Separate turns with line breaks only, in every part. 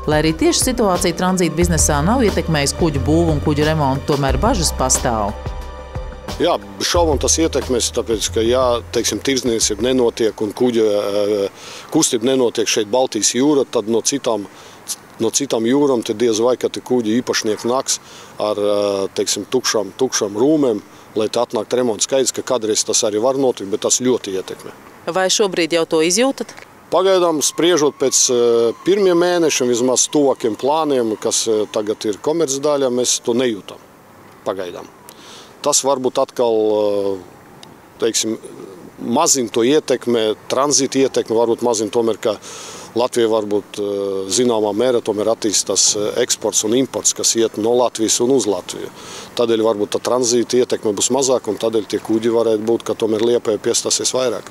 Lai arī tieši situācija tranzīta biznesā nav ietekmējusi kuģu būvu un kuģu remontu, tomēr bažas pastāv.
Jā, šaubām tas ietekmēs, tāpēc, ka teiksim, tirdzniecība nenotiek un kuģa kustība nenotiek šeit Baltijas jūra, tad no citām jūram te diez vai, ka te kuģi īpašnieki nāks ar, teiksim, tukšām rūmēm, lai te atnākt remonts. Skaidrs, ka kādreiz tas arī var notikt, bet tas ļoti ietekmē.
Vai šobrīd jau to izjūtat?
Pagaidām, spriežot pēc pirmiem mēnešiem, vismaz tuvākiem plāniem, kas tagad ir komercdaļā, mēs to nejūtam. Pagaidām. Tas varbūt atkal, teiksim, mazina to ietekmi, tranzīta ietekmi, varbūt mazina tomēr, ka Latvija varbūt zināmā mērā tomēr attīstās eksports un imports, kas iet no Latvijas un uz Latviju. Tādēļ varbūt tā tranzīta ietekme būs mazāka un tādēļ tie kuģi varētu būt, ka tomēr Liepāja piestāsies vairāk.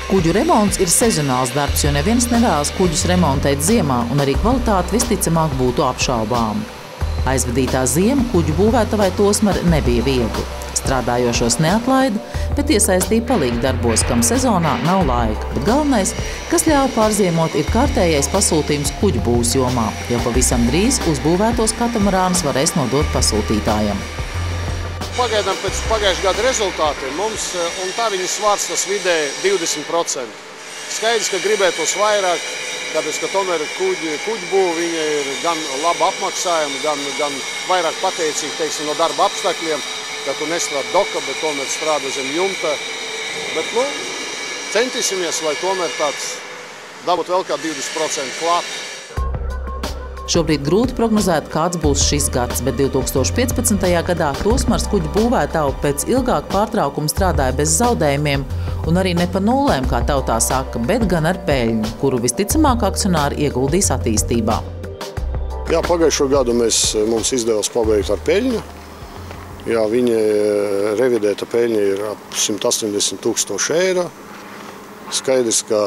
Kuģu remonts ir sezonāls darbs, jo neviens nevēlas kuģus remontēt ziemā, un arī kvalitāte visticamāk būtu apšaubām. Aizvadītā ziema kuģu būvētavai Tosmare nebija viegli. Strādājošos neatlaida, bet iesaistīja palīgi darbos, kam sezonā nav laika. Bet galvenais, kas ļauj pārziemot, ir kārtējais pasūtījums kuģu būvs jomā, jo pavisam drīz uzbūvētos katamarānus varēs nodot pasūtītājam.
Pagaidām pēc pagājušā gada rezultātiem mums, un tā viņa svārts tas vidēji 20%. Skaidrs, ka gribētos vairāk, tāpēc, ka tomēr kuģu būva viņa ir gan laba apmaksājuma, gan vairāk pateicīgi, teiksim, no darba apstākļiem, ka tu nestrādā doka, bet tomēr strādā zem jumta. Bet, centīsimies, lai tomēr tāds dabūt vēl kā 20% klāt.
Šobrīd grūti prognozēt, kāds būs šis gads, bet 2015. gadā Tosmares kuģu būvētava pēc ilgāka pārtraukuma strādāja bez zaudējumiem un arī ne pa nulēm, kā tautā saka, bet gan ar peļņu, kuru visticamāk akcionāri ieguldīs attīstībā.
Jā, pagājušo gadu mums izdevās pabeigt ar peļņu. Jā, viņa revidēta peļņa ir ap 180 000 eiro. Skaidrs, ka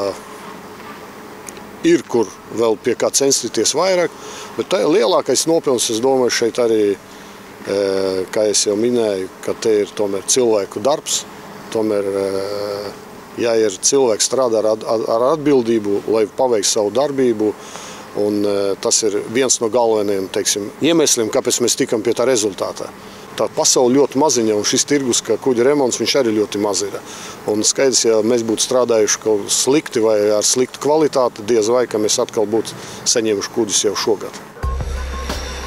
ir, kur vēl pie kā censties vairāk, bet tā ir lielākais nopelns, es domāju, šeit arī, kā es jau minēju, ka te ir tomēr cilvēku darbs, tomēr, ja ir cilvēks strādā ar atbildību, lai paveiks savu darbību, un tas ir viens no galvenajiem, teiksim, iemesliem, kāpēc mēs tikam pie tā rezultātā. Tā pasaule ļoti maziņa, un šis tirgus, kā kuģa remonts, viņš arī ļoti maz ir. Un skaidrs, ja mēs būtu strādājuši kaut slikti vai ar sliktu kvalitāti, diez vai, ka mēs atkal būtu saņēmuši kuģus jau šogad.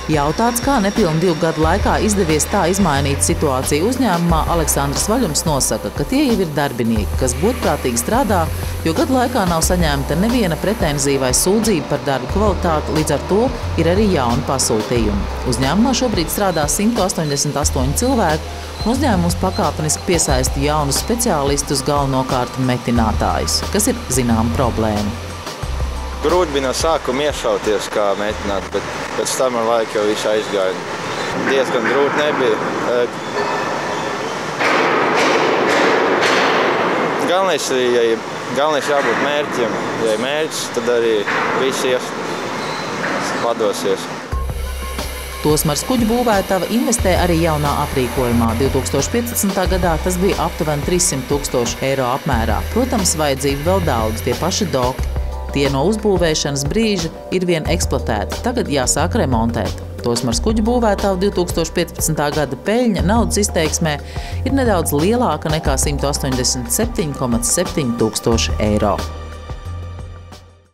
Jautāts, kā nepilnu 2 gadu laikā izdevies tā izmainīt situāciju uzņēmumā, Aleksandrs Vaļums nosaka, ka tie jau ir darbinieki, kas godprātīgi strādā, jo gadu laikā nav saņemta neviena pretenzija vai sūdzība par darbu kvalitāti, līdz ar to ir arī jauni pasūtījumi. Uzņēmumā šobrīd strādā 188 cilvēki, un uzņēmums pakāpeniski piesaista jaunus speciālistus, galvenokārt metinātājus, kas ir zināma problēma.
Grūti bija no sākuma iešauties, kā metināt, bet pēc tam ar laiku jau viss aizgāja. Diezgan grūti nebija. Galvenais jābūt mērķiem. Ja ir mērķis, tad arī visi padosies.
Tosmares kuģu būvētava investē arī jaunā aprīkojumā. 2015. gadā tas bija aptuveni 300 000 eiro apmērā. Protams, vajadzību vēl daudz, tie paši doki. Tie no uzbūvēšanas brīža ir vien eksploatēti, tagad jāsāk remontēt. Tosmares kuģu būvētava 2015. gada peļņa naudas izteiksmē ir nedaudz lielāka nekā 187,7 000 eiro.